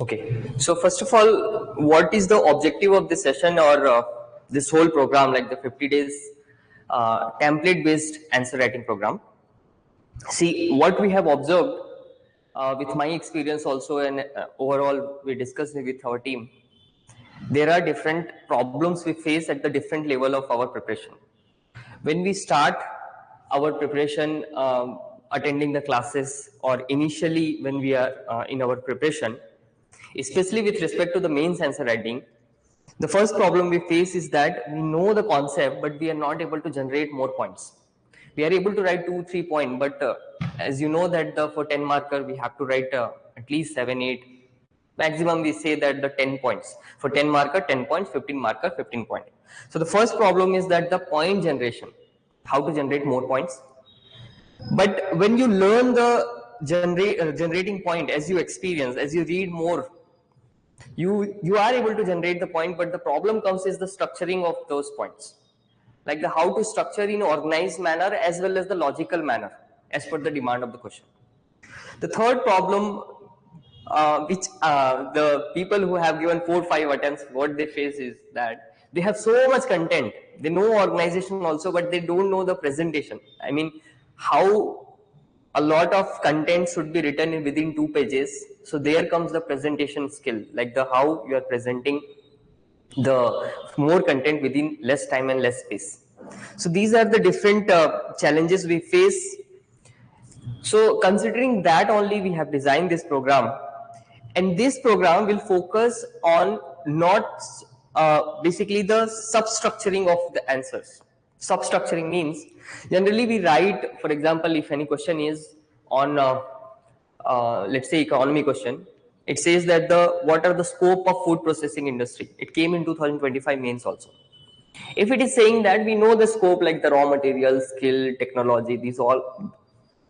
Okay, so first of all, what is the objective of this session or this whole program, like the 50 days template based answer writing program? See, what we have observed with my experience also, and overall we discussed with our team, there are different problems we face at the different level of our preparation. When we start our preparation, attending the classes, or initially when we are in our preparation, especially with respect to the mains answer writing, the first problem we face is that we know the concept, but we are not able to generate more points. We are able to write 2-3 points, but as you know that for 10 marker, we have to write at least 7-8. Maximum we say that the 10 points. For 10 marker, 10 points, 15 marker, 15 points. So the first problem is that the point generation, how to generate more points. But when you learn the generating point, as you experience, as you read more, you are able to generate the point, but the problem comes is the structuring of those points, like the how to structure in organized manner as well as the logical manner as per the demand of the question. The third problem, which the people who have given 4-5 attempts, what they face is that they have so much content, they know organization also, but they don't know the presentation. I mean, how a lot of content should be written in within 2 pages. So there comes the presentation skill, like the how you are presenting the more content within less time and less space. So these are the different challenges we face. So considering that only, we have designed this program, and this program will focus on not basically the substructuring of the answers. Substructuring means generally we write, for example, if any question is on let's say economy question, it says that what are the scope of food processing industry. It came in 2025 mains also. If it is saying that we know the scope, like the raw materials, skill, technology, these all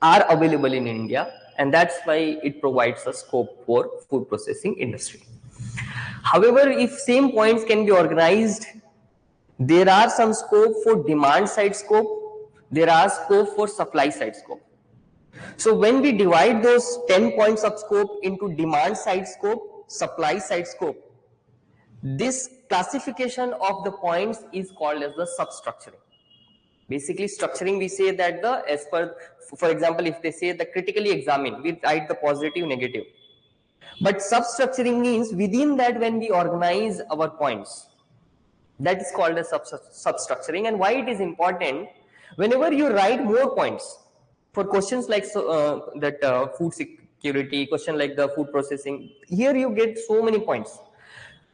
are available in India, and that's why it provides a scope for food processing industry. However, if same points can be organized, there are some scope for demand side scope, there are scope for supply side scope. So when we divide those 10 points of scope into demand side scope, supply side scope, this classification of the points is called as the substructuring. Basically, structuring, we say that as per, for example, if they say the critically examine, we write the positive, negative. But substructuring means within that when we organize our points, that is called as substructuring. And why it is important? Whenever you write more points for questions like food security, question like the food processing, here you get so many points.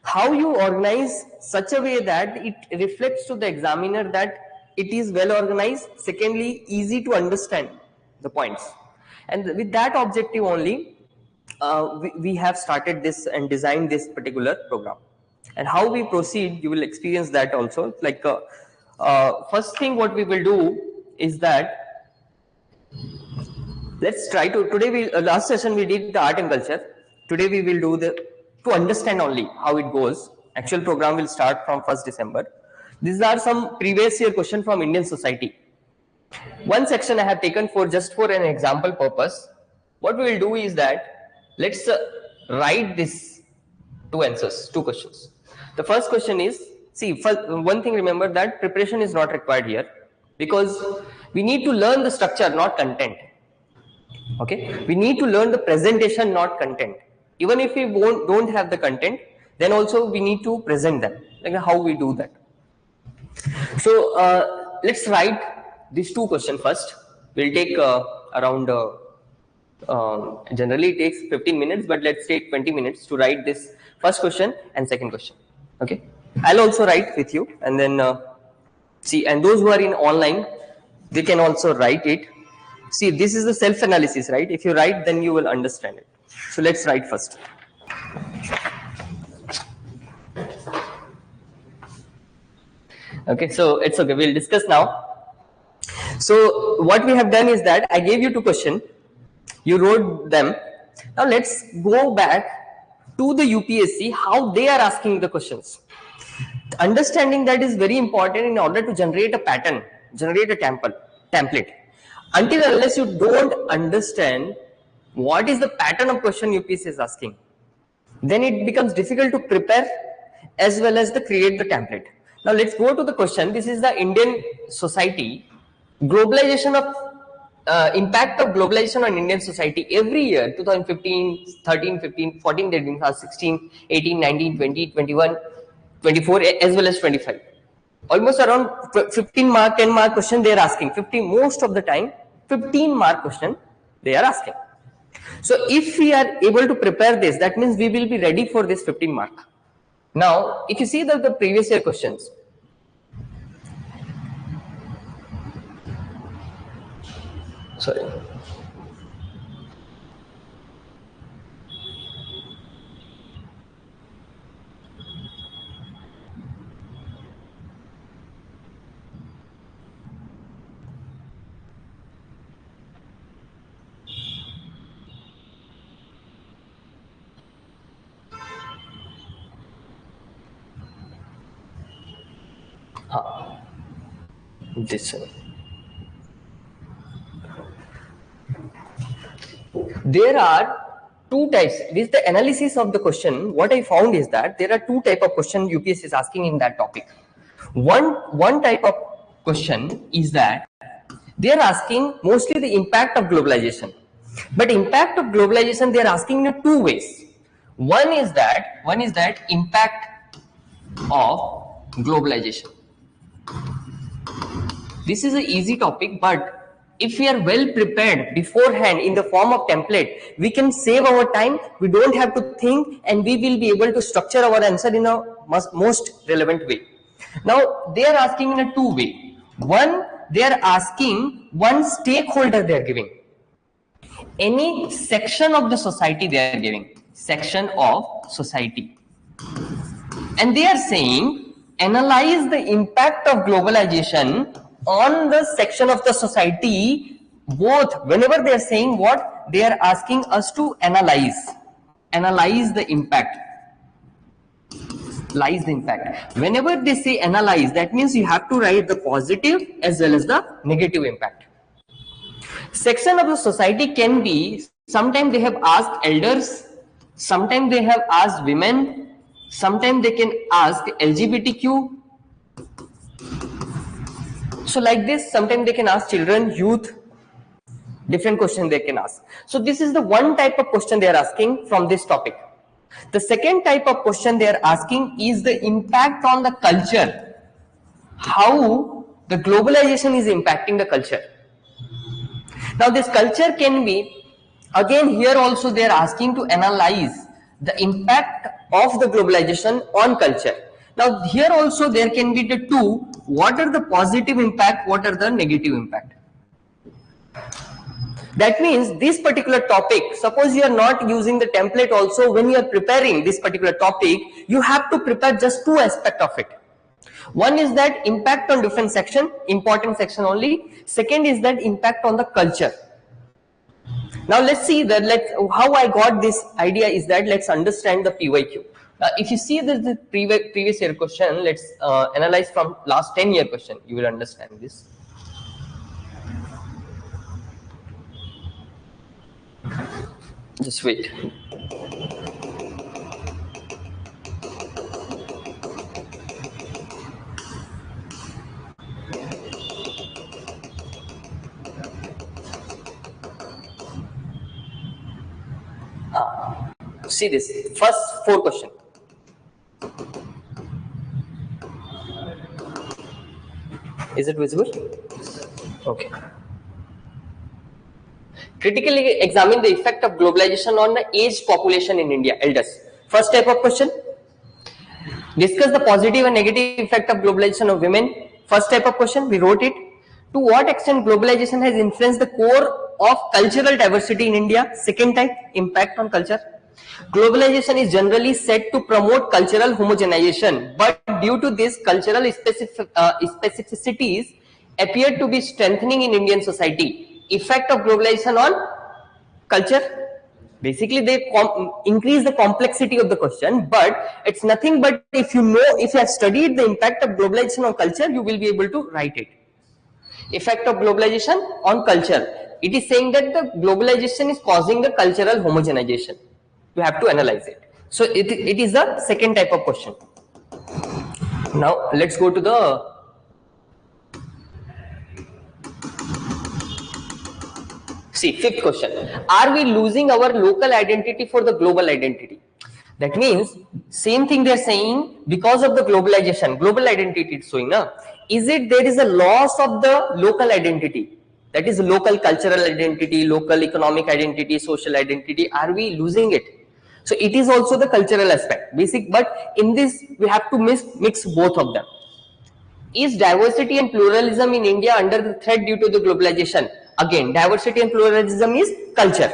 How you organize such a way that it reflects to the examiner that it is well organized, secondly easy to understand the points, and with that objective only we have started this and designed this particular program. And how we proceed, you will experience that also. Like first thing what we will do is that let's try to, today we last session we did the art and culture, today we will do to understand only how it goes. Actual program will start from 1st December. These are some previous year question from Indian society. One section I have taken just for an example purpose. What we will do is that let's write this 2 answers, 2 questions. The first question is, see, first, one thing remember that preparation is not required here, because we need to learn the structure, not content. Okay, we need to learn the presentation, not content. Even if we don't have the content, then also we need to present them, like how we do that. So let's write these 2 questions first. We'll take around generally it takes 15 minutes, but let's take 20 minutes to write this first question and second question. Okay, I'll also write with you, and then see, and those who are in online, they can also write it. See, this is the self analysis, right? If you write, then you will understand it. So let's write first. Okay, so it's okay, we'll discuss now. So what we have done is that I gave you 2 questions, you wrote them. Now let's go back to the UPSC, how they are asking the questions. Understanding that is very important in order to generate a pattern, generate a template. Until unless you don't understand what is the pattern of question UPSC is asking, then it becomes difficult to prepare as well as the create the template. Now let's go to the question. This is the Indian society, globalization of impact of globalization on Indian society every year, 2015, 13, 15, 14, 13, 16, 18, 19, 20, 21, 24 as well as 25. Almost around 15 mark, 10 mark question they are asking. 15 most of the time, 15 mark question they are asking. So if we are able to prepare this, that means we will be ready for this 15 mark. Now, if you see the previous year questions, sorry. This there are two types. This is the analysis of the question. What I found is that there are two type of question UPSC is asking in that topic. One type of question is that they are asking mostly the impact of globalization, but impact of globalization they are asking in two ways. One is that impact of globalization. This is an easy topic, but if we are well prepared beforehand in the form of template, we can save our time. We don't have to think, and we will be able to structure our answer in a most relevant way. Now they are asking in a two way. One, they are asking one stakeholder they are giving. Any section of the society they are giving. Section of society. And they are saying, analyze the impact of globalization on the section of the society. Both, whenever they are saying what, they are asking us to analyze the impact. Lies the impact. Whenever they say analyze, that means you have to write the positive as well as the negative impact. Section of the society can be, sometimes they have asked elders, sometimes they have asked women, sometimes they can ask LGBTQ. So like this, sometimes they can ask children, youth, different question they can ask. So this is the one type of question they are asking from this topic. The second type of question they are asking is the impact on the culture. How the globalization is impacting the culture. Now this culture can be, again here also they are asking to analyze the impact of the globalization on culture. Now here also there can be the two, what are the positive impact, what are the negative impact. That means this particular topic, suppose you are not using the template also, when you are preparing this particular topic, you have to prepare just two aspects of it. One is that impact on different section, important section only. Second is that impact on the culture. Now let's see that how I got this idea is that let's understand the PYQ. If you see the previous year question, let's analyze from last 10 year question, you will understand this. Just wait. See this first 4 question. Is it visible? Okay. Critically examine the effect of globalization on the aged population in India, elders. First type of question. Discuss the positive and negative effect of globalization of women. First type of question, we wrote it. To what extent globalization has influenced the core of cultural diversity in India? Second type, impact on culture. Globalization is generally said to promote cultural homogenization, but due to this, cultural specificities appear to be strengthening in Indian society. Effect of globalization on culture. Basically, they increase the complexity of the question, but it's nothing but if you have studied the impact of globalization on culture, you will be able to write it. Effect of globalization on culture. It is saying that the globalization is causing the cultural homogenization. You have to analyze it. So it is the second type of question. Now let's go to the fifth question. Are we losing our local identity for the global identity? That means same thing they are saying, because of the globalization, global identity it's showing now. Is it there is a loss of the local identity? That is local cultural identity, local economic identity, social identity. Are we losing it? So it is also the cultural aspect, basic. But in this we have to mix both of them. Is diversity and pluralism in India under the threat due to the globalization? Again, diversity and pluralism is culture,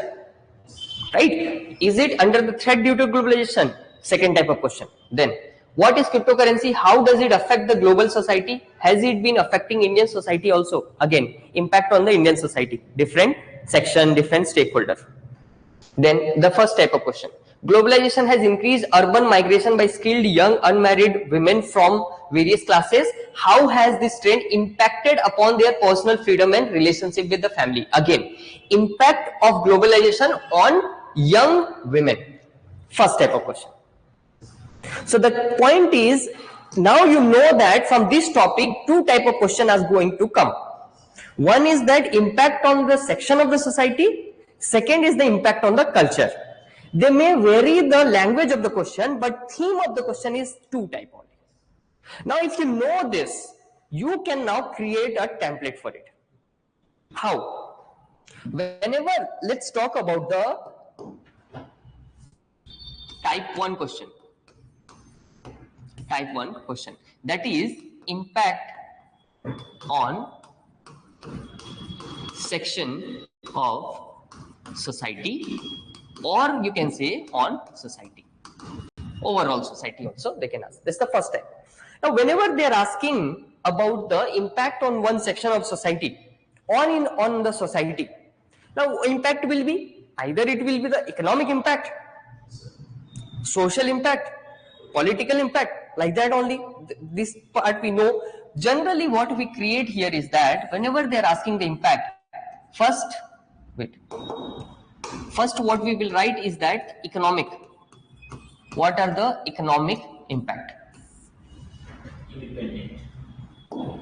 right? Is it under the threat due to globalization? Second type of question. Then, what is cryptocurrency? How does it affect the global society? Has it been affecting Indian society also? Again, impact on the Indian society, different section, different stakeholder. Then the first type of question. Globalization has increased urban migration by skilled young unmarried women from various classes. How has this trend impacted upon their personal freedom and relationship with the family? Again, impact of globalization on young women. First type of question. So the point is, now you know that from this topic, two type of question are going to come. One is that impact on the section of the society. Second is the impact on the culture. They may vary the language of the question, but theme of the question is two type only. Now, if you know this, you can now create a template for it. How? Whenever, let's talk about the type 1 question. Type 1 question. That is impact on section of society, or you can say on society, overall society also they can ask. That's the first type. Now whenever they are asking about the impact on one section of society on the society, now impact will be either it will be the economic impact, social impact, political impact, like that only. This part we know. Generally what we create here is that whenever they are asking the impact, first what we will write is that economic. What are the economic impact? Independent.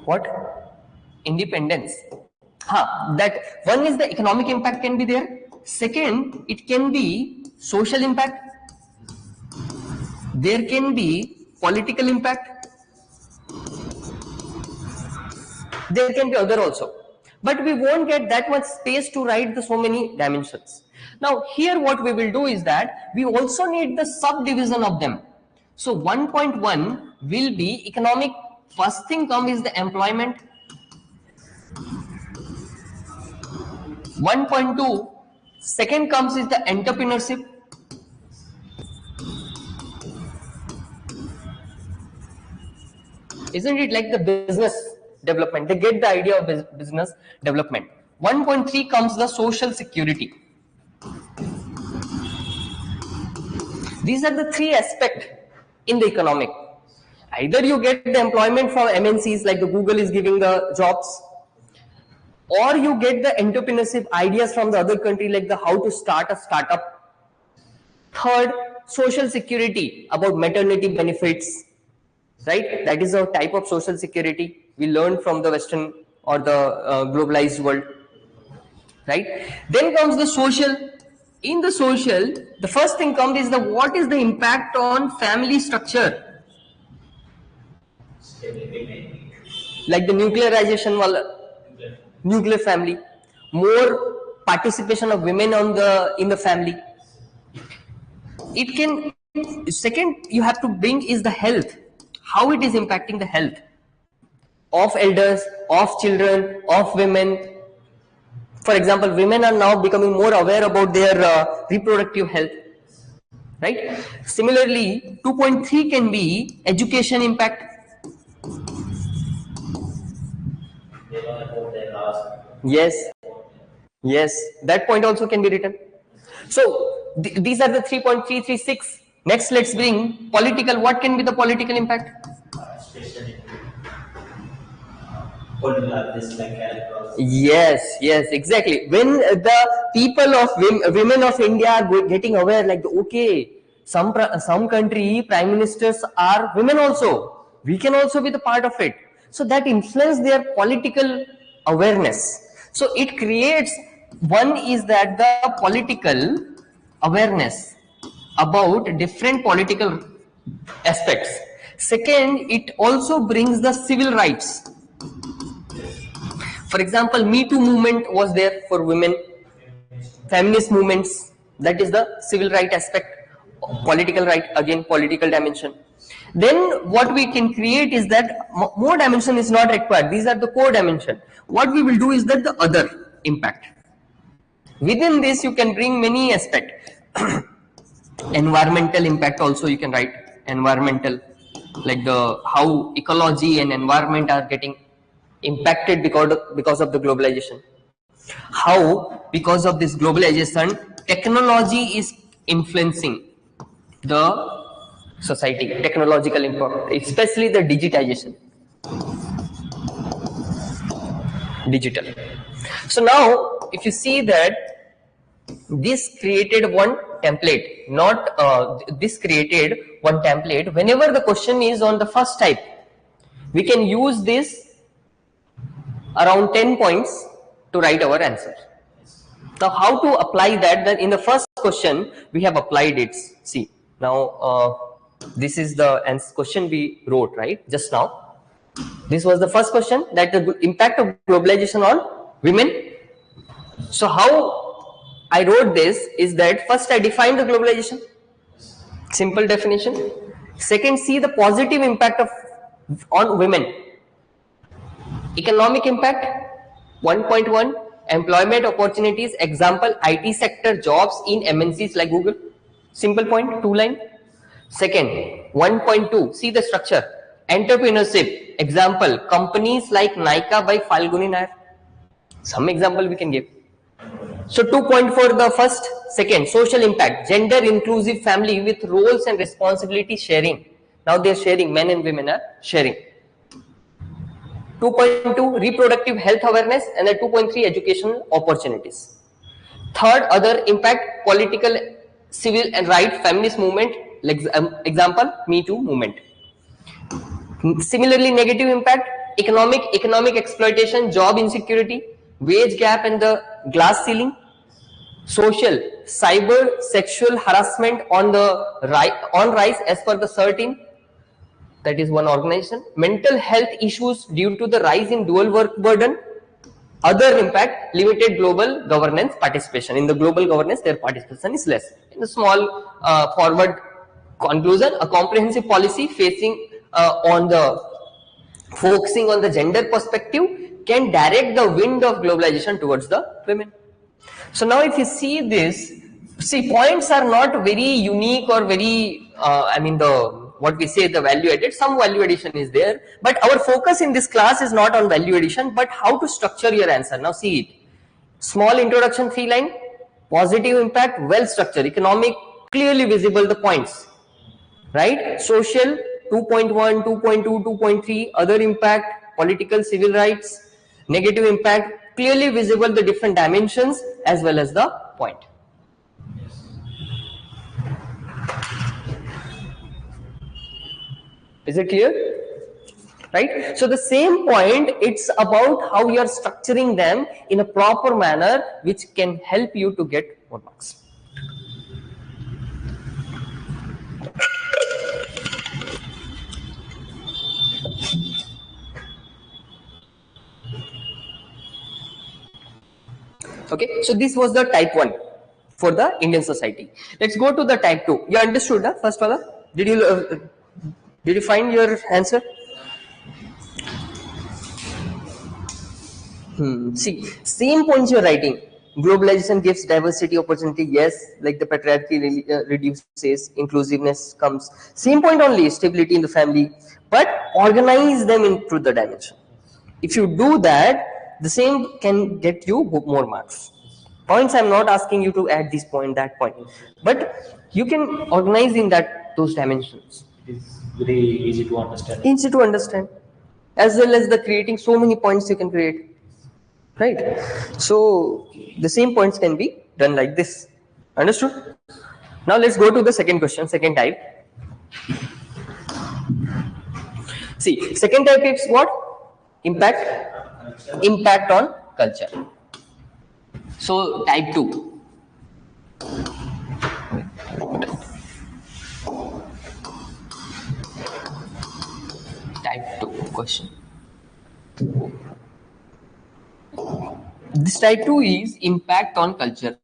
What? Independence. That one is the economic impact can be there. Second, it can be social impact. There can be political impact. There can be other also. But we won't get that much space to write the so many dimensions. Now here what we will do is that we also need the subdivision of them. So 1.1 will be economic. First thing come is the employment. 1.2 second comes is the entrepreneurship. Isn't it like the business development? They get the idea of business development. 1.3 comes the social security. These are the three aspects in the economic. Either you get the employment from MNCs, like the Google is giving the jobs, or you get the entrepreneurship ideas from the other country, like the how to start a startup. Third, social security, about maternity benefits, right? That is a type of social security we learned from the Western or the globalized world, right? Then comes the social. In the social, the first thing comes is the what is the impact on family structure, like the nuclearization, nuclear family, more participation of women in the family. It can. Second, you have to bring is the health, how it is impacting the health of elders, of children, of women. For example, women are now becoming more aware about their reproductive health, right? Similarly, 2.3 can be education impact. Yes, yes, that point also can be written. So these are the 3.336. Next, let's bring political. What can be the political impact? Yes, yes, exactly. When the people of women of India are getting aware, like okay, Some country prime ministers are women also. We can also be the part of it. So that influence their political awareness. So it creates, one is that the political awareness about different political aspects. Second, it also brings the civil rights. For example, Me Too movement was there for women, feminist movements, that is the civil right aspect, political right, again political dimension. Then what we can create is that more dimension is not required. These are the core dimension. What we will do is that the other impact. Within this, you can bring many aspects. Environmental impact also you can write. Environmental, like the how ecology and environment are getting impacted because of the globalization. How because of this globalization, technology is influencing the society, technological impact, especially the digitization. Digital. So now, if you see that this created one template, not this created one template. Whenever the question is on the first type, we can use this around 10 points to write our answer. Now, how to apply that? Then in the first question, we have applied it. See, now this is the question we wrote, right? Just now. This was the first question, that the impact of globalization on women. So how I wrote this is that first I defined the globalization, simple definition. Second, see the positive impact on women. Economic impact, 1.1. Employment opportunities, example IT sector jobs in MNCs like Google. Simple point, 2 line. Second, 1.2. See the structure. Entrepreneurship, example companies like Nykaa by Falguni Nair. Some example we can give. So 2.4 the first. Second, social impact, gender inclusive family with roles and responsibility sharing. Now they are sharing, men and women are sharing. 2.2 reproductive health awareness, and then 2.3 educational opportunities. Third, other impact, political, civil and right, feminist movement, like example Me Too movement. Similarly, negative impact, economic exploitation, job insecurity, wage gap and the glass ceiling. Social, cyber sexual harassment on rise as per the 13. That is one organization. Mental health issues due to the rise in dual work burden. Other impact, limited global governance participation. In the global governance, their participation is less. In the small forward conclusion, a comprehensive policy focusing on the gender perspective can direct the wind of globalization towards the women. So now if you see this, points are not very unique or very, what we say the value added, some value addition is there, but our focus in this class is not on value addition, but how to structure your answer. Now see it. Small introduction, 3 line, positive impact, well structured, economic, clearly visible the points, right? Social, 2.1, 2.2, 2.3, other impact, political, civil rights, negative impact, clearly visible the different dimensions as well as the point. Is it clear? Right? So the same point, it's about how you are structuring them in a proper manner which can help you to get more marks. Okay, so this was the type 1 for the Indian society. Let's go to the type 2. You understood the first one? Did you find your answer? See, same points you're writing. Globalization gives diversity, opportunity, yes, like the patriarchy reduces, inclusiveness comes. Same point only, stability in the family, but organize them into the dimension. If you do that, the same can get you more marks. Points, I'm not asking you to add this point, that point, but you can organize in those dimensions. It is very easy to understand. Easy to understand, as well as the creating so many points you can create. Right? So the same points can be done like this. Understood? Now let's go to the second question, second type. See, second type is what? Impact on culture. So type 2. Type 2 question. This type 2 is impact on culture.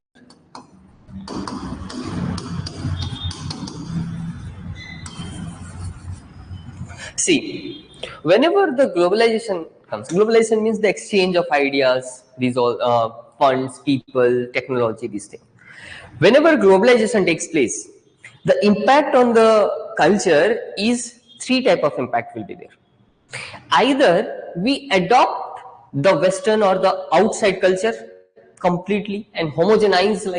See, whenever the globalization comes, globalization means the exchange of ideas, these all funds, people, technology, these things. Whenever globalization takes place, the impact on the culture is three type of impact will be there. Either we adopt the Western or the outside culture completely and homogenization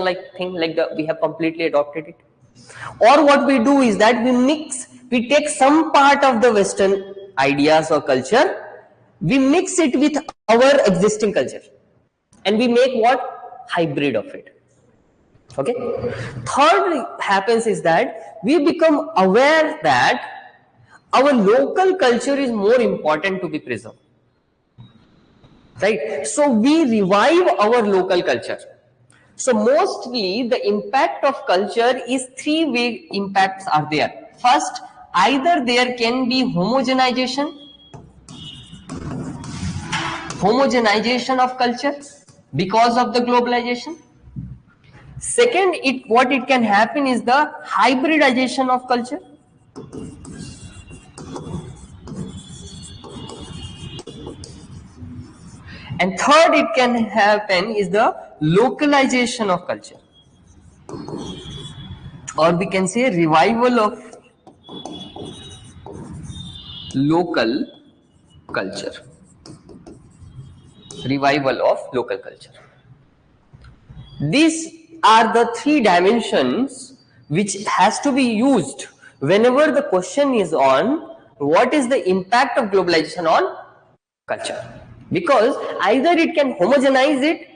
like thing like we have completely adopted it, or what we do is that we take some part of the Western ideas or culture, we mix it with our existing culture and we make what? Hybrid of it. Okay. Third happens is that we become aware that our local culture is more important to be preserved. Right. So we revive our local culture. So mostly the impact of culture is three-way impacts are there. First, either there can be homogenization of culture because of the globalization. Second, what it can happen is the hybridization of culture. And third, it can happen is the localization of culture, or we can say revival of local culture. Revival of local culture. These are the three dimensions which has to be used whenever the question is on what is the impact of globalization on culture. Because either it can homogenize it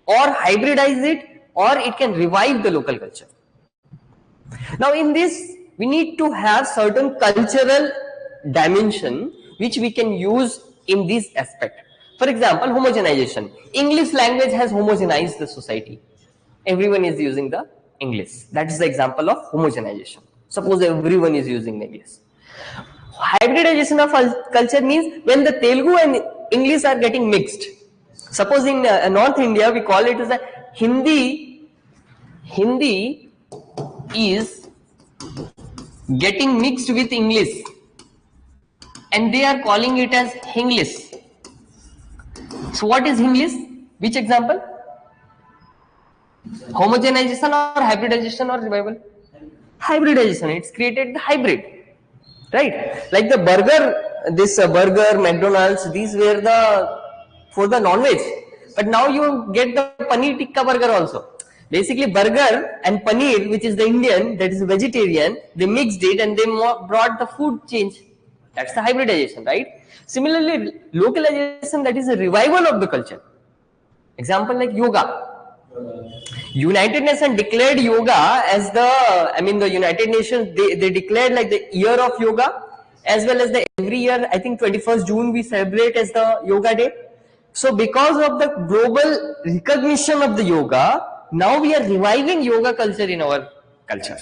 or hybridize it or it can revive the local culture. Now in this we need to have certain cultural dimension which we can use in this aspect. For example, homogenization. English language has homogenized the society. Everyone is using the English. That is the example of homogenization. Suppose everyone is using English. Hybridization of culture means when the Telugu and English are getting mixed. Suppose in North India we call it as a Hindi is getting mixed with English and they are calling it as Hinglish. So what is Hinglish? Which example? Homogenization or hybridization or revival? Hybridization. It's created the hybrid, right? Like the burger, burger, McDonald's, these were for the non-veg, but now you get the paneer tikka burger also. Basically burger and paneer, which is the Indian, that is vegetarian, they mixed it and they brought the food change. That's the hybridization, right? Similarly, localization, that is a revival of the culture. Example like yoga. United Nations declared yoga as the United Nations, they declared like the year of yoga, as well as the every year, I think 21st June we celebrate as the yoga day. So because of the global recognition of the yoga, now we are reviving yoga culture in our culture.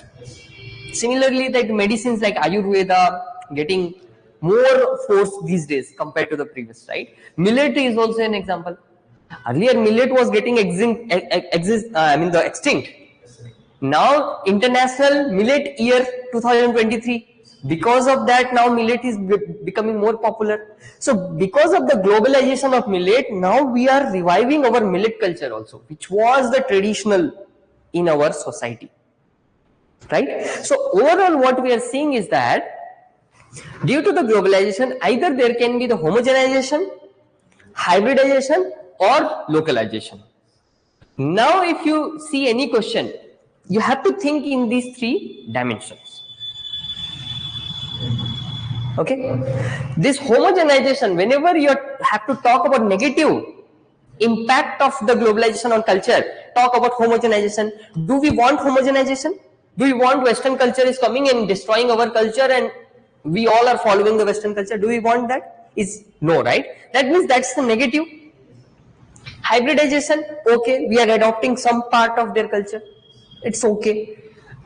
Similarly, like medicines like Ayurveda getting more force these days compared to the previous, right? Millet is also an example. Earlier millet was getting extinct. Now International Millet Year 2023. Because of that, now millet is becoming more popular. So because of the globalization of millet, now we are reviving our millet culture also, which was the traditional in our society, right? So overall what we are seeing is that due to the globalization, either there can be the homogenization, hybridization or localization. Now if you see any question, you have to think in these three dimensions. Okay, this homogenization, whenever you have to talk about negative impact of the globalization on culture, talk about homogenization. Do we want homogenization? Do we want Western culture is coming and destroying our culture and we all are following the Western culture? Do we want that? Is no, right? That means that's the negative. Hybridization, okay, we are adopting some part of their culture. It's okay.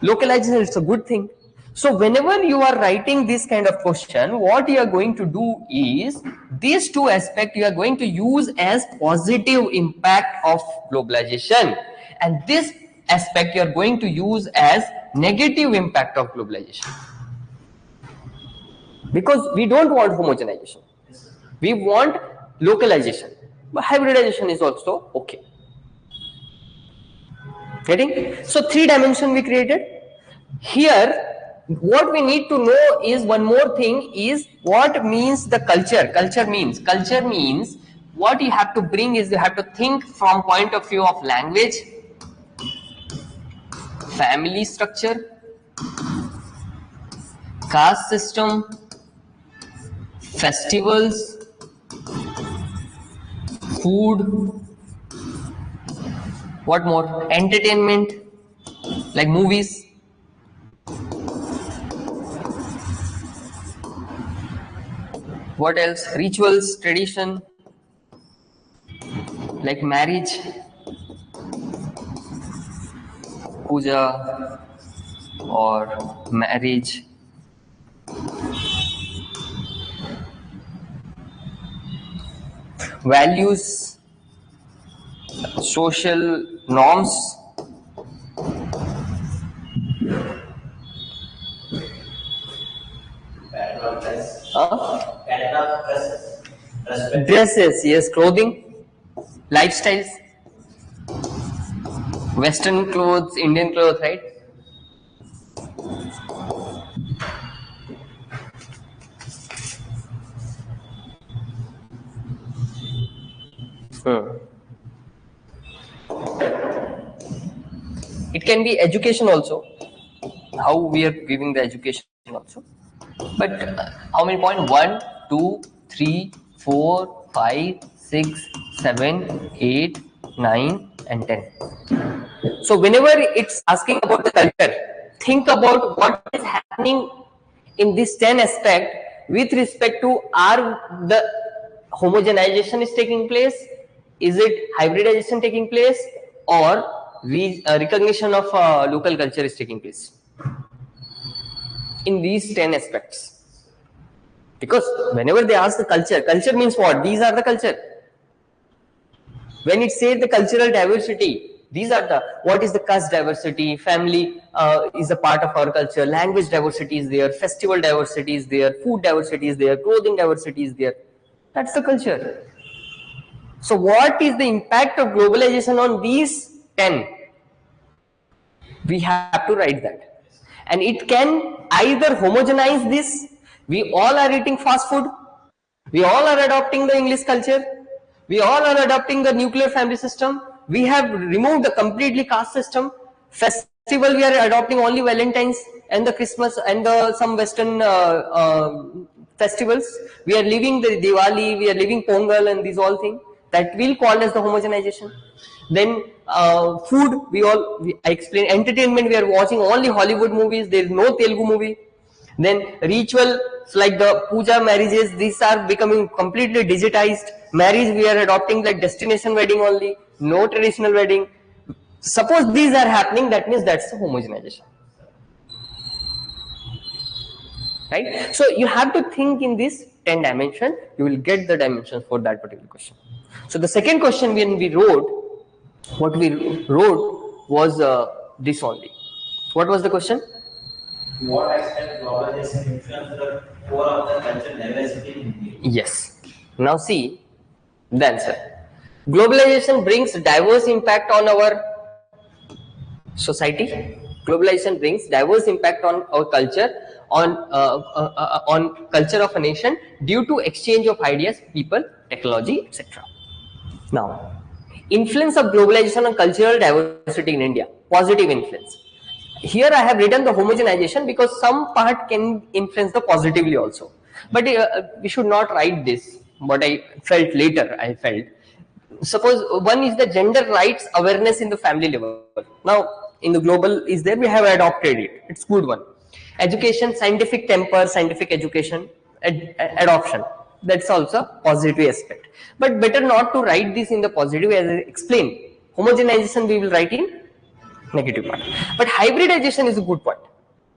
Localization, it's a good thing. So whenever you are writing this kind of question, what you are going to do is these two aspects you are going to use as positive impact of globalization, and this aspect you are going to use as negative impact of globalization, because we don't want homogenization, we want localization, but hybridization is also okay. Getting? So 3 dimension we created. Here what we need to know is one more thing, is what means the culture. Culture means what you have to bring is you have to think from point of view of language, family structure, caste system, festivals, food, what more, entertainment like movies, what else, rituals, tradition like marriage, puja or marriage, values, social norms, dresses, yes, clothing, lifestyles, Western clothes, Indian clothes, right? It can be education also, how we are giving the education also. But how many point? 1, 2, 3, 4, 5, 6, 7, 8, 9 and 10. So whenever it's asking about the culture, think about what is happening in this 10 aspect with respect to, are the homogenization is taking place, is it hybridization taking place, or recognition of local culture is taking place in these 10 aspects. Because whenever they ask the culture, culture means what? These are the culture. When it says the cultural diversity, these are the, what is the caste diversity, family is a part of our culture, language diversity is there, festival diversity is there, food diversity is there, clothing diversity is there. That's the culture. So what is the impact of globalization on these 10? We have to write that. And it can either homogenize this, we all are eating fast food, we all are adopting the English culture, we all are adopting the nuclear family system, we have removed the completely caste system, festival we are adopting only Valentine's and the Christmas and the some Western festivals, we are leaving the Diwali, we are leaving Pongal and these all things, that will call as the homogenization. Then food, I explained, entertainment, we are watching only Hollywood movies, there is no Telugu movie. Then ritual like the puja, marriages, these are becoming completely digitized. Marriage we are adopting like destination wedding only, no traditional wedding. Suppose these are happening, that means that's the homogenization. Right? So you have to think in this 10 dimension, you will get the dimensions for that particular question. So the second question when we wrote, what we wrote was this only. What was the question? What extent globalization influenced the core of the cultural diversity in India? Yes. Now see the answer. Globalization brings diverse impact on our society. Globalization brings diverse impact on our culture, on culture of a nation due to exchange of ideas, people, technology, etc. Now, influence of globalization on cultural diversity in India, positive influence. Here I have written the homogenization because some part can influence the positively also. But we should not write this. What I felt later, suppose one is the gender rights awareness in the family level. Now in the global is there, we have adopted it, it's good one. Education, scientific temper, scientific education, adoption, that's also a positive aspect. But better not to write this in the positive, as I explained. Homogenization we will write in negative part. But hybridization is a good point.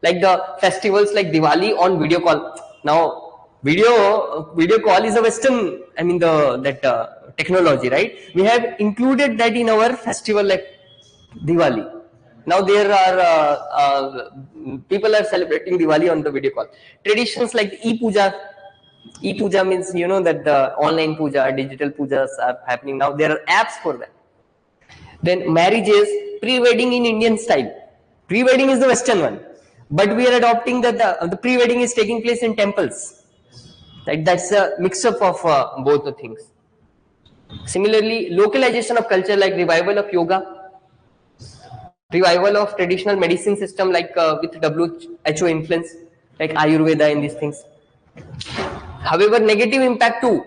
Like the festivals like Diwali on video call. Now video call is a Western, I mean that technology, right? We have included that in our festival like Diwali. Now there are people are celebrating Diwali on the video call. Traditions like e-puja. E-puja means that the online puja, digital pujas are happening now. There are apps for that. Then marriages, pre-wedding in Indian style. Pre-wedding is the Western one, but we are adopting that the pre-wedding is taking place in temples. Right? That's a mix-up of both the things. Similarly, localization of culture like revival of yoga, revival of traditional medicine system like with WHO influence, like Ayurveda and these things. However, negative impact too.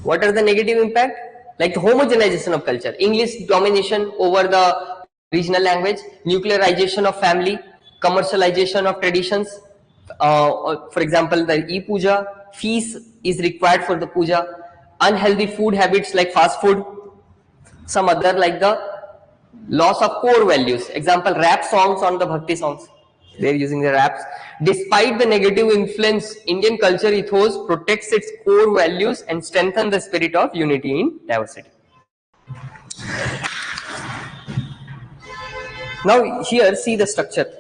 What are the negative impact? Like the homogenization of culture, English domination over the regional language, nuclearization of family, commercialization of traditions. For example, the e-puja, fees is required for the puja, unhealthy food habits like fast food, some other like the loss of core values. Example, rap songs on the bhakti songs. They're using the raps. Despite the negative influence, Indian culture ethos protects its core values and strengthens the spirit of unity in diversity. Now here see the structure.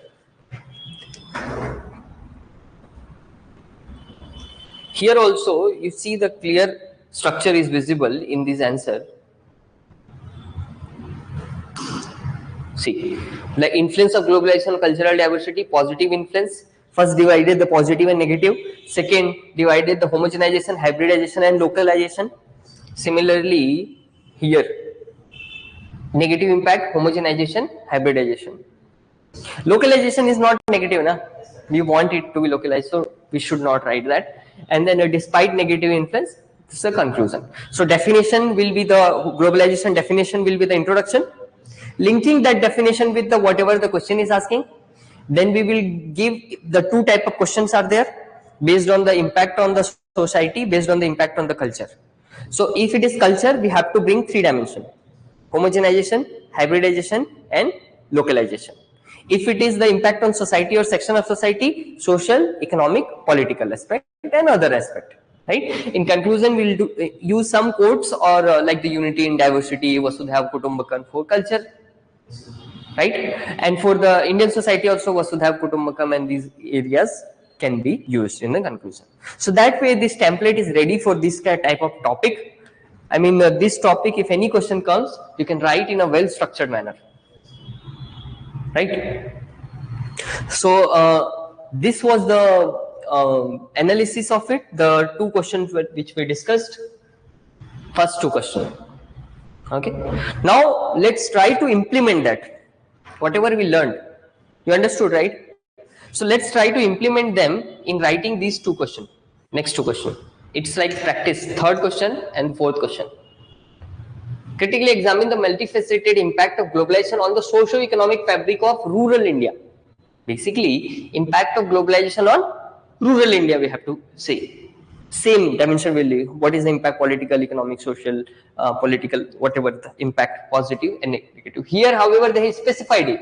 Here also you see the clear structure is visible in this answer. See, the influence of globalization on cultural diversity, positive influence. First divided the positive and negative. Second divided the homogenization, hybridization and localization. Similarly, here negative impact, homogenization, hybridization. Localization is not negative, na? We want it to be localized, so we should not write that. And then despite negative influence, this is a conclusion. So definition will be the globalization definition will be the introduction. Linking that definition with the whatever the question is asking, then we will give the two type of questions are there based on the impact on the society, based on the impact on the culture. So if it is culture, we have to bring 3 dimensions: homogenization, hybridization and localization. If it is the impact on society or section of society, social, economic, political aspect and other aspect. Right. In conclusion, we will use some quotes or like the unity in diversity, Vasudhaiva Kutumbakam for culture. Right, and for the Indian society also Vasudhaiva Kutumbakam and these areas can be used in the conclusion. So that way this template is ready for this type of topic. I mean this topic, if any question comes, you can write in a well structured manner. Right. So this was the analysis of it, the 2 questions which we discussed, first 2 questions. Okay, now let's try to implement that whatever we learned. You understood, right? So let's try to implement them in writing these 2 questions, next 2 questions. It's like practice, 3rd question and 4th question. Critically examine the multifaceted impact of globalization on the socio-economic fabric of rural India. Basically, impact of globalization on rural India we have to say. Same dimension will be what is the impact, political, economic, social, political, whatever the impact, positive and negative. Here, however, they have specified it,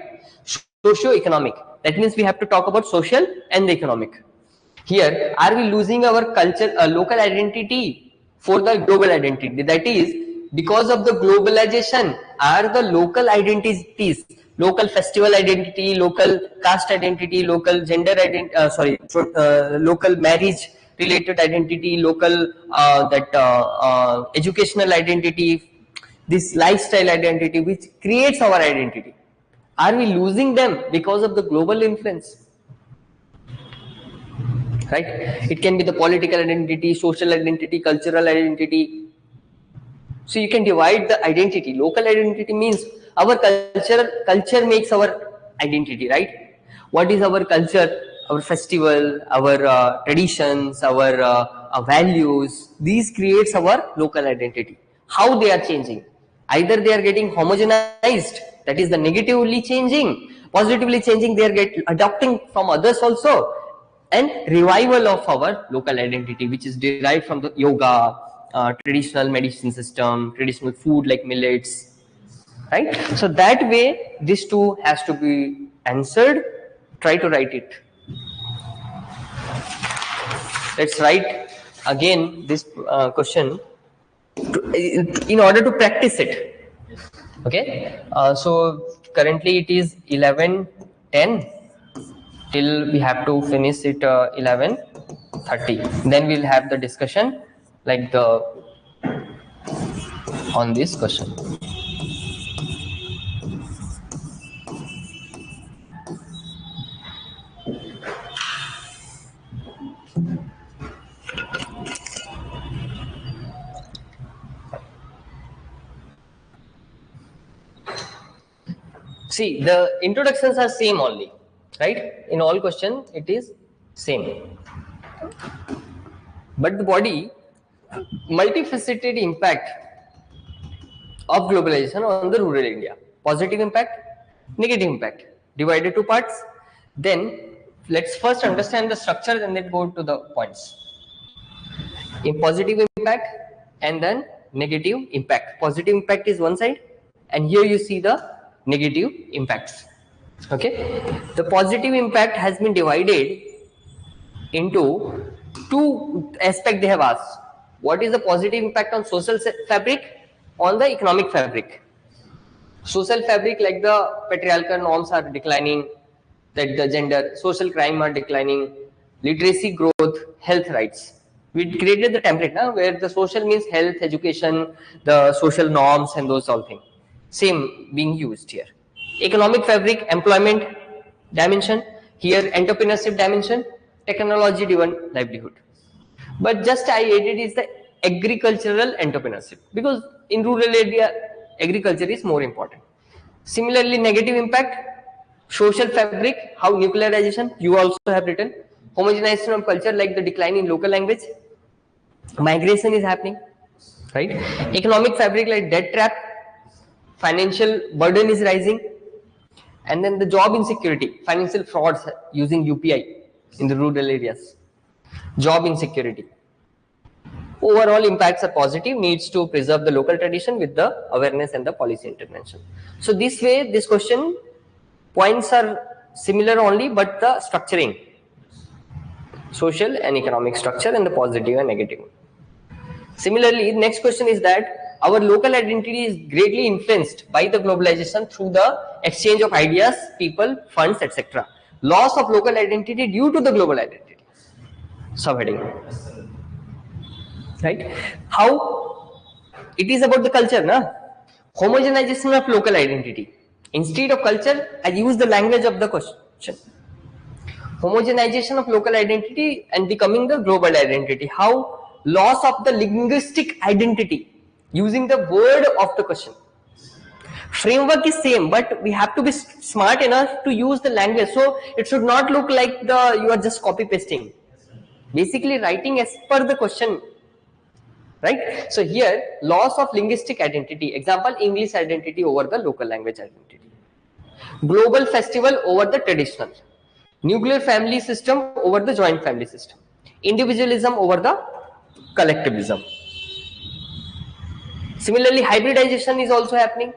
socio-economic. That means we have to talk about social and the economic. Here, are we losing our culture, local identity for the global identity? That is, because of the globalization, are the local identities, local festival identity, local caste identity, local gender identity, local marriage related identity, local educational identity, this lifestyle identity which creates our identity, are we losing them because of the global influence? Right? It can be the political identity, social identity, cultural identity. So you can divide the identity. Local identity means our culture makes our identity, right? What is our culture? Our festival, our traditions, our values, these creates our local identity. how they are changing. Either they are getting homogenized, that is the negatively changing, positively changing, they are adopting from others also, and revival of our local identity, which is derived from the yoga, traditional medicine system, traditional food like millets, right? So that way this two has to be answered. Try to write it. Let's write again this question in order to practice it. Okay, so currently it is 11:10 till we have to finish it 11:30. Then we'll have the discussion like the on this question. See, the introductions are same only, right? In all questions, it is same. But the body, multifaceted impact of globalization on the rural India. Positive impact, negative impact, divided to parts. Then let's first understand the structure and then go to the points. In positive impact and then negative impact. Positive impact is one side, and here you see the negative impacts. Okay, the positive impact has been divided into two aspects. They have asked, what is the positive impact on social fabric, on the economic fabric. Social fabric, like the patriarchal norms are declining, that the gender, social crime are declining, literacy growth, health rights. We created the template now where the social means health, education, the social norms and those all things. Same being used here. Economic fabric, employment dimension, here entrepreneurship dimension, technology driven livelihood. But just I added is the agricultural entrepreneurship, because in rural area agriculture is more important. Similarly, negative impact, social fabric, how nuclearization, you also have written, homogenization of culture, like the decline in local language, migration is happening, right? Economic fabric, like debt trap, financial burden is rising, and then the job insecurity, financial frauds using UPI in the rural areas, job insecurity. Overall impacts are positive, needs to preserve the local tradition with the awareness and the policy intervention. So this way, this question points are similar only, but the structuring, social and economic structure, and the positive and negative. Similarly, next question is that our local identity is greatly influenced by the globalization through the exchange of ideas, people, funds, etc. Loss of local identity due to the global identity. Subheading. Right? How it is about the culture, na? Homogenization of local identity. Instead of culture, I use the language of the question. Homogenization of local identity and becoming the global identity. How loss of the linguistic identity using the word of the question. Framework is same, but we have to be smart enough to use the language. So it should not look like you are just copy pasting. Basically writing as per the question. Right? So here, loss of linguistic identity. Example, English identity over the local language identity. Global festival over the traditional. Nuclear family system over the joint family system. Individualism over the collectivism. Similarly, hybridization is also happening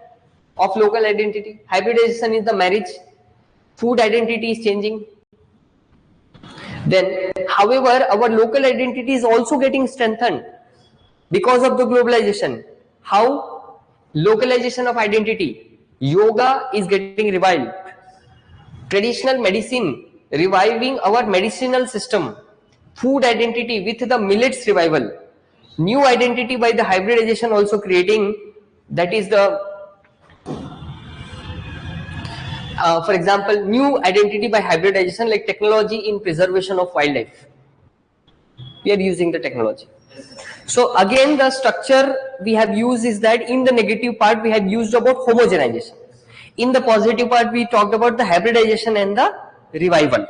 of local identity. Hybridization is the marriage. Food identity is changing. Then, however, our local identity is also getting strengthened because of the globalization. How? Localization of identity. Yoga is getting revived. Traditional medicine reviving our medicinal system. Food identity with the millets revival. New identity by the hybridization also creating, that is the for example, new identity by hybridization, like technology in preservation of wildlife. We are using the technology. So again, the structure we have used is that in the negative part we have used about homogenization. In the positive part we talked about the hybridization and the revival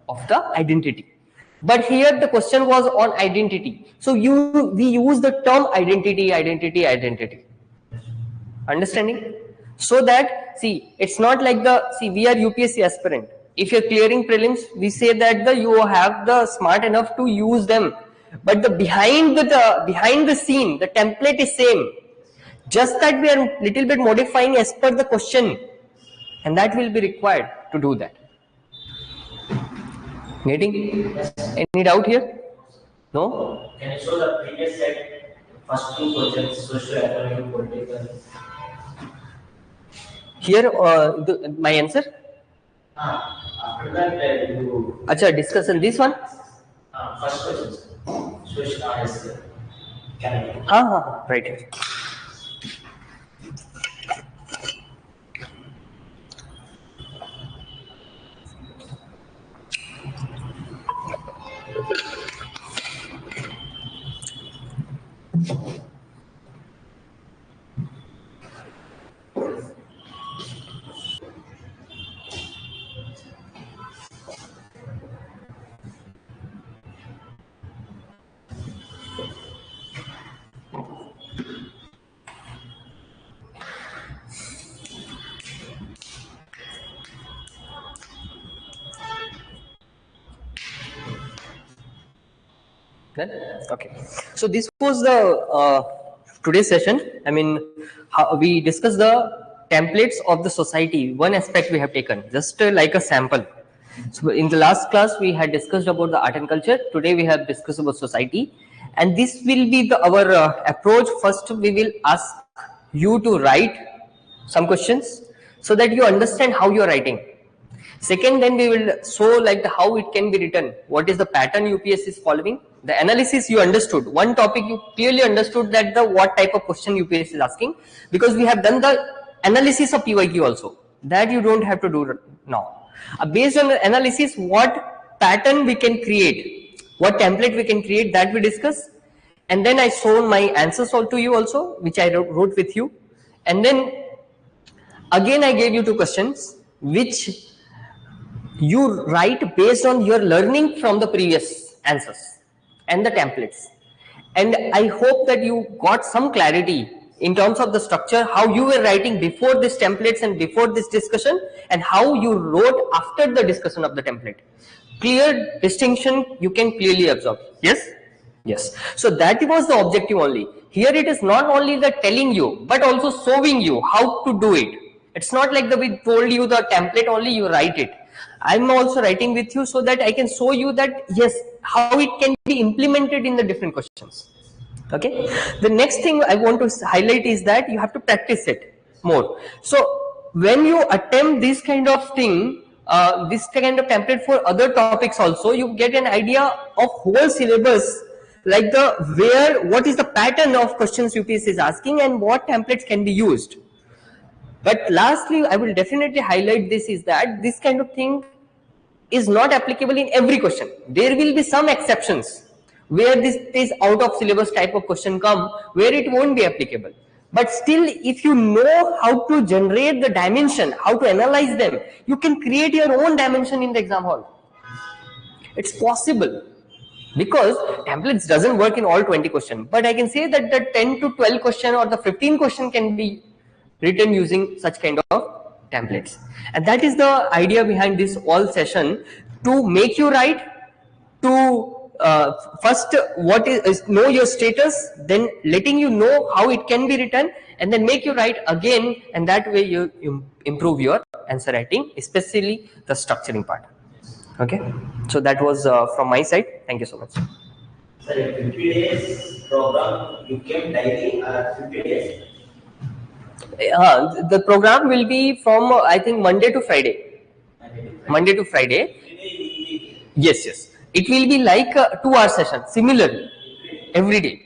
of the identity. But here the question was on identity. So we use the term identity. Understanding? So that, see, it's not like we are UPSC aspirant. If you're clearing prelims, we say that you have the smart enough to use them, but the behind the scene, the template is same, just that we are little bit modifying as per the question, and that will be required to do that. Getting? Any doubt here? No? Can you show the previous set, first two questions, socio-economic, political? Here, my answer? After that, you... Acha, discussion this one? First question, socio-economic. Right. Then? Okay. So this was the today's session. I mean, we discussed the templates of the society. One aspect we have taken, just like a sample. So in the last class, we had discussed about the art and culture. Today we have discussed about society. And this will be our approach. First, we will ask you to write some questions so that you understand how you are writing. Second, then we will show like how it can be written. What is the pattern UPSC is following? The analysis you understood. One topic you clearly understood that what type of question UPSC is asking, because we have done the analysis of PYQ also. That you don't have to do now. Based on the analysis, what pattern we can create, what template we can create, that we discuss. And then I shown my answers all to you also, which I wrote with you. And then again I gave you two questions, which you write based on your learning from the previous answers and the templates. And I hope that you got some clarity in terms of the structure, how you were writing before this templates and before this discussion, and how you wrote after the discussion of the template. Clear distinction you can clearly observe. Yes? Yes. So that was the objective only. Here it is not only the telling you, but also showing you how to do it. It's not like we told you the template only, you write it. I'm also writing with you so that I can show you that yes, how it can be implemented in the different questions. Okay. The next thing I want to highlight is that you have to practice it more. So when you attempt this kind of thing, this kind of template for other topics also, you get an idea of whole syllabus, like what is the pattern of questions UPSC is asking and what templates can be used. But lastly, I will definitely highlight this is that this kind of thing is not applicable in every question. There will be some exceptions where this out of syllabus type of question come, where it won't be applicable. But still, if you know how to generate the dimension, how to analyze them, you can create your own dimension in the exam hall. It's possible, because templates doesn't work in all 20 questions. But I can say that the 10 to 12 question or the 15 question can be written using such kind of templates. And that is the idea behind this all session, to make you write, to first what is know your status, then letting you know how it can be written, and then make you write again, and that way you improve your answer writing, especially the structuring part. Okay, so that was from my side. Thank you so much. Sir, 50 days program, you came daily 50 days? The program will be from I think Monday to Friday. Monday to Friday. Yes. It will be like a 2-hour session. Similarly, every day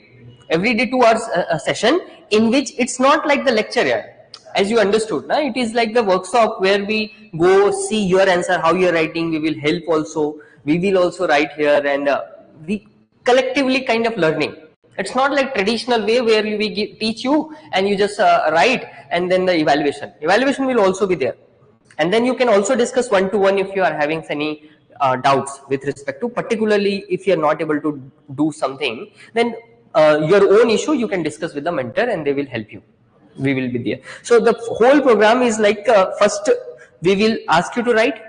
2 hours session, in which it's not like the lecture here. As you understood, na? It is like the workshop where we go see your answer, how you are writing. We will help also. We will also write here, and we collectively kind of learning. It's not like traditional way where we teach you and you just write and then the evaluation. Evaluation will also be there. And then you can also discuss one-to-one if you are having any doubts with respect to, particularly if you are not able to do something, then your own issue you can discuss with the mentor and they will help you. We will be there. So the whole program is like, first we will ask you to write,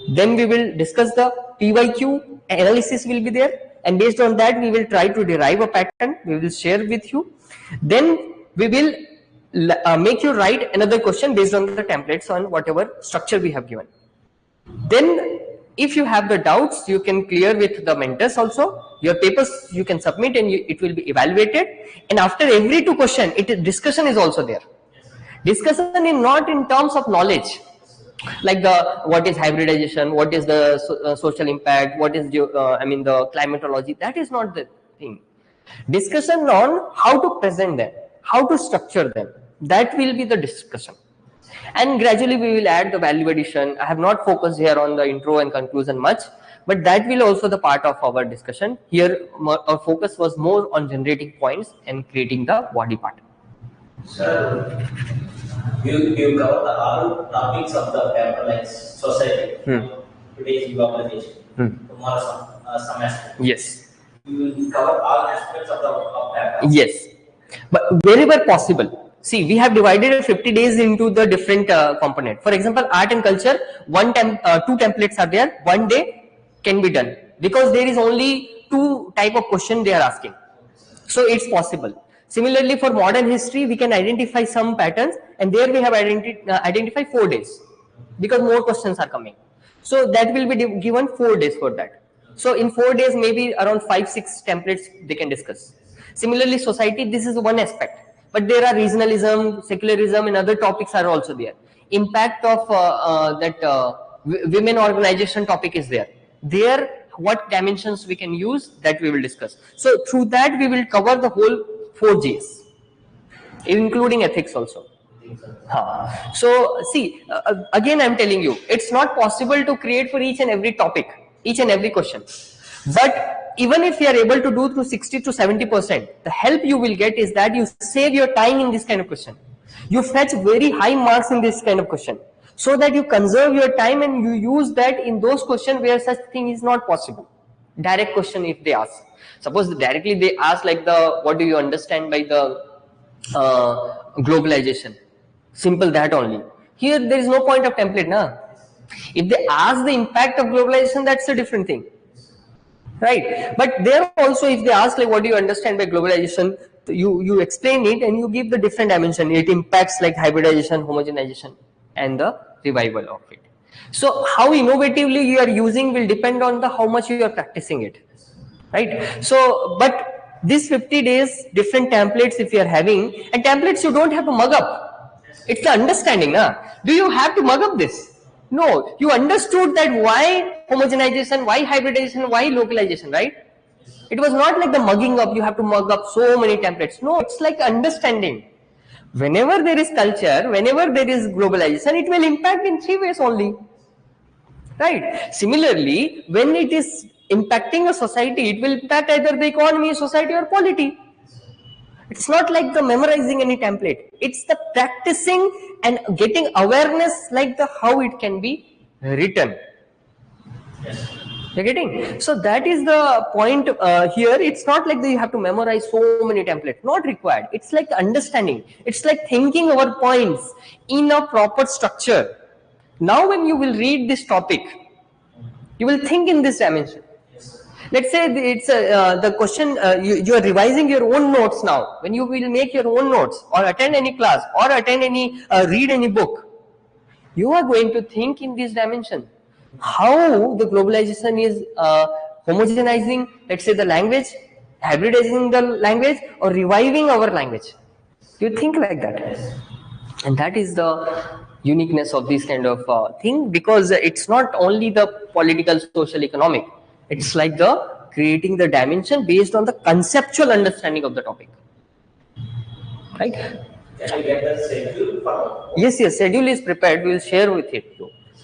then we will discuss the PYQ analysis will be there, and based on that we will try to derive a pattern, we will share with you. Then we will make you write another question based on the templates on whatever structure we have given. Then if you have the doubts, you can clear with the mentors also. Your papers you can submit and it will be evaluated, and after every 2 questions discussion is also there. Discussion is not in terms of knowledge, like what is hybridization, what is the social impact, what is the climatology. That is not the thing. Discussion on how to present them, how to structure them, that will be the discussion. And gradually we will add the value addition. I have not focused here on the intro and conclusion much, but that will also the part of our discussion. Here our focus was more on generating points and creating the body part. Sir, you covered all topics of the paper like society. Today is globalization. Tomorrow some aspect. Yes. You will cover all aspects of the paper. Yes, but wherever possible. See, we have divided 50 days into the different component. For example, art and culture, 2 templates are there. 1 day can be done because there is only 2 type of question they are asking. So it's possible. Similarly, for modern history, we can identify some patterns, and there we have identified 4 days because more questions are coming. So that will be given 4 days for that. So in 4 days, maybe around 5-6 templates they can discuss. Similarly, society, this is one aspect. But there are regionalism, secularism, and other topics are also there. Impact of women organization topic is there. There, what dimensions we can use, that we will discuss. So through that, we will cover the whole 4 Gs, including ethics also. So see, again I am telling you, it's not possible to create for each and every topic, each and every question. But even if you are able to do through 60 to 70%, the help you will get is that you save your time in this kind of question. You fetch very high marks in this kind of question, so that you conserve your time and you use that in those questions where such thing is not possible. Direct question if they ask. Suppose directly they ask like what do you understand by the globalization? Simple that only. Here there is no point of template, na? If they ask the impact of globalization, that's a different thing. Right, but there also if they ask like what do you understand by globalization, you explain it and you give the different dimension. It impacts like hybridization, homogenization, and the revival of it. So how innovatively you are using will depend on how much you are practicing it, right? So but these 50 days different templates if you are having, and templates you don't have to mug up. It's the understanding, na? Do you have to mug up this? No, you understood that why homogenization, why hybridization, why localization, right? It was not like the mugging up, you have to mug up so many templates. No, it's like understanding. Whenever there is culture, whenever there is globalization, it will impact in 3 ways only. Right? Similarly, when it is impacting a society, it will impact either the economy, society, or polity. It's not like the memorizing any template. It's the practicing and getting awareness like how it can be written. Yes. You're getting? So that is the point here. It's not like you have to memorize so many templates. Not required. It's like understanding. It's like thinking our points in a proper structure. Now when you will read this topic, you will think in this dimension. Let's say it's the question, you are revising your own notes now. When you will make your own notes or attend any class or attend any, read any book, you are going to think in this dimension. How the globalization is homogenizing, let's say the language, hybridizing the language, or reviving our language. You think like that. And that is the uniqueness of this kind of thing, because it's not only the political, social, economic. It's like creating the dimension based on the conceptual understanding of the topic. Right? Can we get the schedule for? Yes, schedule is prepared. We will share with it.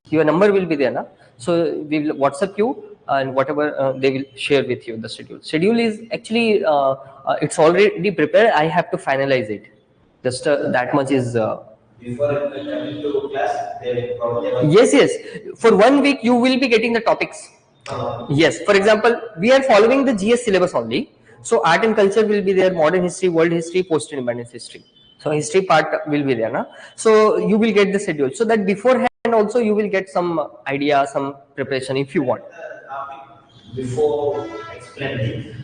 Your number will be there, na? So we will WhatsApp you, and whatever they will share with you the schedule. Schedule is actually it's already prepared. I have to finalize it. Just that much is. Before coming to class, they will probably. Yes. For 1 week you will be getting the topics. Yes, for example, we are following the GS syllabus only. So art and culture will be there, modern history, world history, post-independence history. So history part will be there, na? So you will get the schedule. So that beforehand also you will get some idea, some preparation if you want. Before explaining,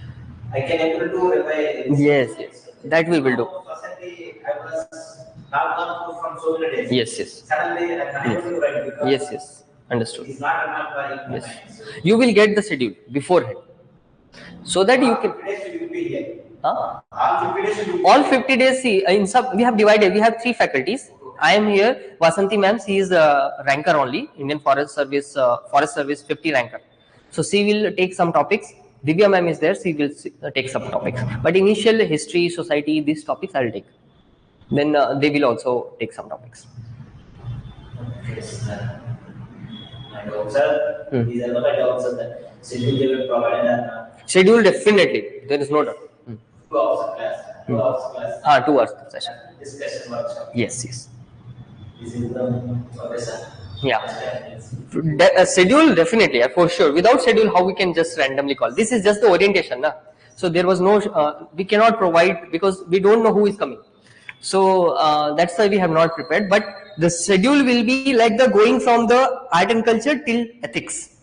I can able to revise. Yes, yes, that we will do. Firstly, I was not gone through from so many days. Yes, yes. Suddenly, I am unable to write because Yes, yes, understood. it's not enough by Yes, you will get the schedule beforehand, so that you can. you will be here. Huh? All 50 days you will be All 50 days, see, in some we have divided. We have 3 faculties. I am here. Vasanti ma'am, she is a ranker only, Indian Forest Service 50 ranker. So she will take some topics. Divya ma'am is there. She will take some topics. But initial history, society, these topics I will take. Then they will also take some topics. Yes, my doubts are, these are my doubts are that schedule they will provide Schedule definitely. There is no doubt. 2 hours of class, 2 hours of class. 2 hours session. Discussion workshop. Yes, yes. This is the professor. Yeah. Schedule definitely, for sure. Without schedule, how we can just randomly call? This is just the orientation, na? So there was no. We cannot provide because we don't know who is coming. So that's why we have not prepared. But the schedule will be like the going from the art and culture till ethics.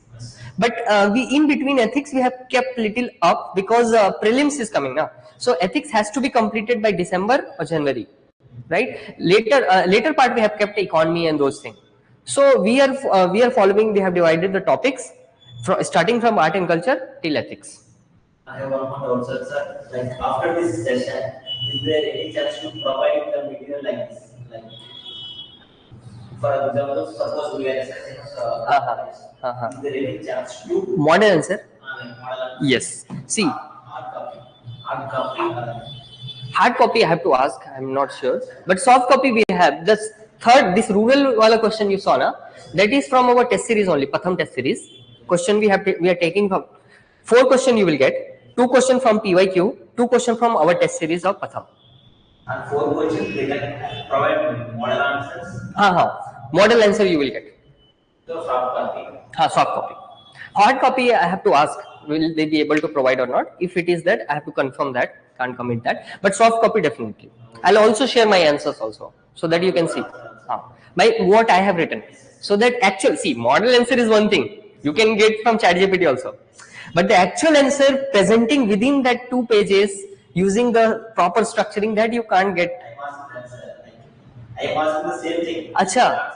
But we in between ethics we have kept little up because prelims is coming now. So ethics has to be completed by December or January, right? Later part we have kept economy and those things. So we are following. We have divided the topics starting from art and culture till ethics. I have one more doubt, sir. Like after this session, is there any chance to provide the material like this? Like, for example, suppose we are assessing is there any chance to model answer? model? Yes. See, hard copy. Hard copy I have to ask. I'm not sure. But soft copy we have. This third, this rural wala question you saw na, that is from our test series only. Pratham test series. Question we are taking from 4 question you will get. 2 question from PYQ. 2 question from our test series of Pratham. And 4 questions they can provide model answers. Model answer you will get. So soft copy. Soft copy. Hard copy I have to ask. Will they be able to provide or not? If it is that, I have to confirm that. Can't commit that. But soft copy definitely. I'll also share my answers also, so that you can see what I have written. So that actual, see, model answer is one thing. You can get from ChatGPT also. But the actual answer presenting within that 2 pages using the proper structuring, that you can't get. I am asking the same thing. Acha.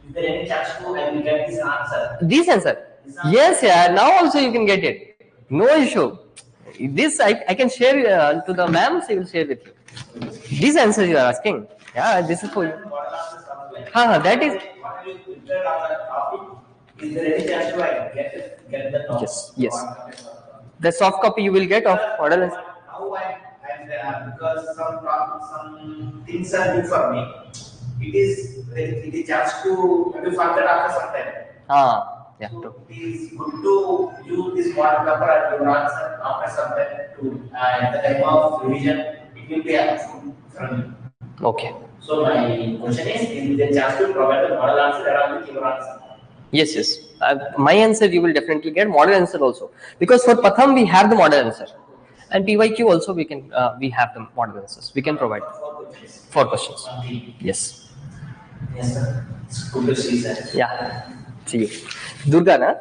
Is there any chance to I will get this answer? This answer? Yes, yeah. Now also you can get it. No issue. This I can share to the ma'am. She will share with you. This answer you are asking. Yeah, this is for you. That is. Is there any chance to I get the top? Yes. The soft copy you will get of model answer. Now because some things are new for me. It is just to forget after some time. Yeah. So it is good to use this model paper and your answer after some time to at the time of revision. It will be helpful from you. Okay. So my question is there chance to provide the model answer along with your answer? Yes. My answer you will definitely get, model answer also, because for Pratham we have the model answer, and PYQ also we have the model answers. We can provide 4 questions. Yes. Yes, sir. It's good to see, sir. Yeah. See you. Durga, na?